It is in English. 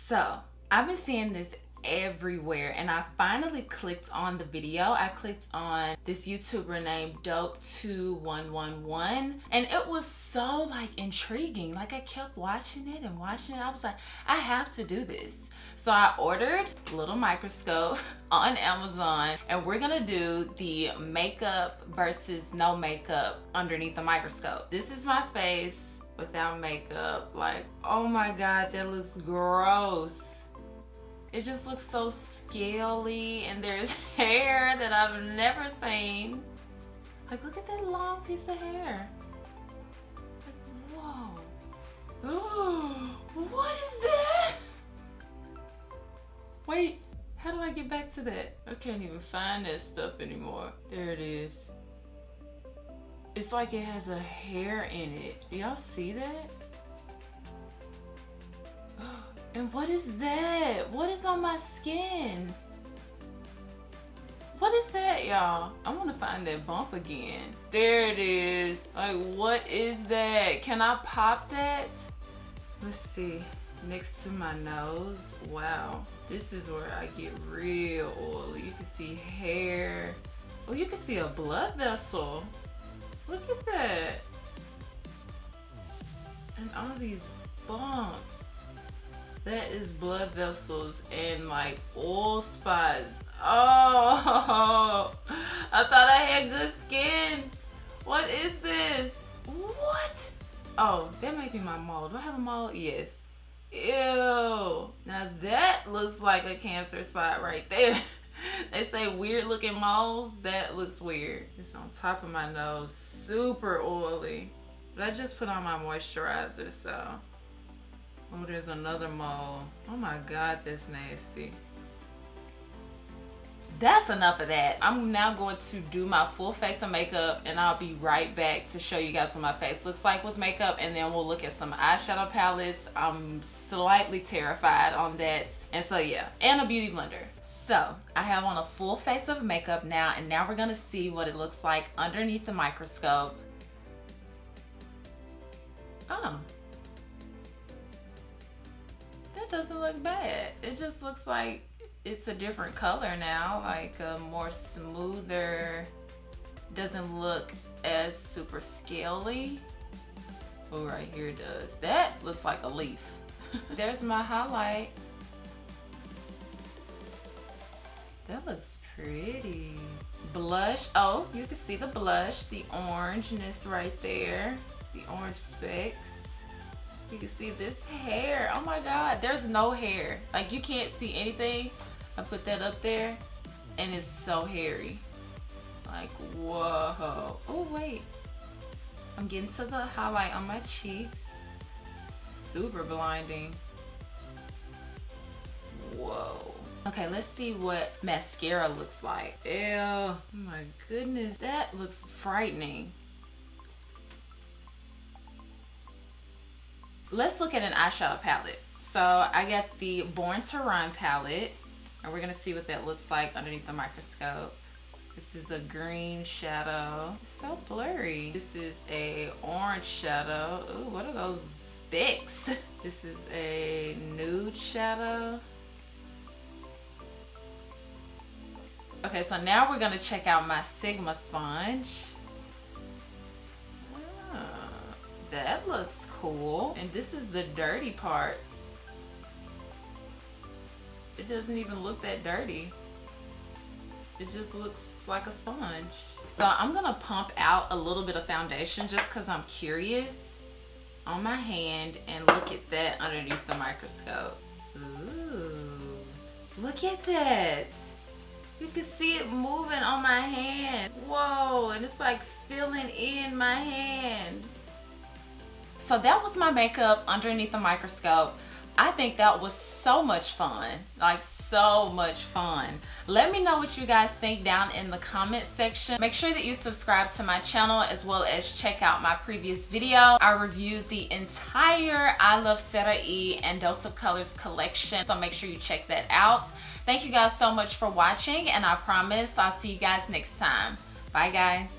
So I've been seeing this everywhere and I finally clicked on the video. I clicked on this YouTuber named Dope2111 and it was so like intriguing. Like I kept watching it and watching it. I was like, I have to do this. So I ordered a little microscope on Amazon and we're gonna do the makeup versus no makeup underneath the microscope. This is my face without makeup. Like, oh my God, that looks gross. It just looks so scaly and there's hair that I've never seen. Like, look at that long piece of hair. Like, whoa. Ooh, what is that? Wait, how do I get back to that? I can't even find that stuff anymore. There it is. It's like it has a hair in it. Do y'all see that? And what is that? What is on my skin? What is that, y'all? I want to find that bump again. There it is. Like, what is that? Can I pop that? Let's see. Next to my nose. Wow. This is where I get real oily. You can see hair. Oh, you can see a blood vessel. Look at that. And all these bumps. That is blood vessels and like oil spots. Oh, I thought I had good skin. What is this? What? Oh, that might be my mole. Do I have a mole? Yes. Ew. Now that looks like a cancer spot right there. They say weird looking moles. That looks weird. It's on top of my nose. Super oily. But I just put on my moisturizer, so. Oh, there's another mole. Oh my God, that's nasty. That's enough of that. I'm now going to do my full face of makeup and I'll be right back to show you guys what my face looks like with makeup, and then we'll look at some eyeshadow palettes. I'm slightly terrified on that. And so yeah, and a beauty blender. So I have on a full face of makeup now, and now we're gonna see what it looks like underneath the microscope. Oh. Doesn't look bad. It just looks like it's a different color now, like a more smoother, doesn't look as super scaly. Oh, right here it does. That looks like a leaf. There's my highlight. That looks pretty. Blush. Oh, you can see the blush, the orangeness right there, the orange specks. You can see this hair. Oh my God, there's no hair. Like, you can't see anything. I put that up there and it's so hairy. Like, whoa. Oh wait, I'm getting to the highlight on my cheeks. Super blinding. Whoa. Okay, let's see what mascara looks like. Ew, oh my goodness, that looks frightening. Let's look at an eyeshadow palette. So I got the Born to Run palette, and we're gonna see what that looks like underneath the microscope. This is a green shadow. It's so blurry. This is a orange shadow. Ooh, what are those specks? This is a nude shadow. Okay, so now we're gonna check out my Sigma sponge. That looks cool. And this is the dirty parts. It doesn't even look that dirty. It just looks like a sponge. So I'm gonna pump out a little bit of foundation just because I'm curious on my hand, and look at that underneath the microscope. Ooh, look at that. You can see it moving on my hand. Whoa, and it's like filling in my hand. So that was my makeup underneath the microscope. I think that was so much fun, like so much fun. Let me know what you guys think down in the comment section. Make sure that you subscribe to my channel as well as check out my previous video. I reviewed the entire I Love Sarah E and Dose of Colors collection, so make sure you check that out. Thank you guys so much for watching, and I promise I'll see you guys next time. Bye guys.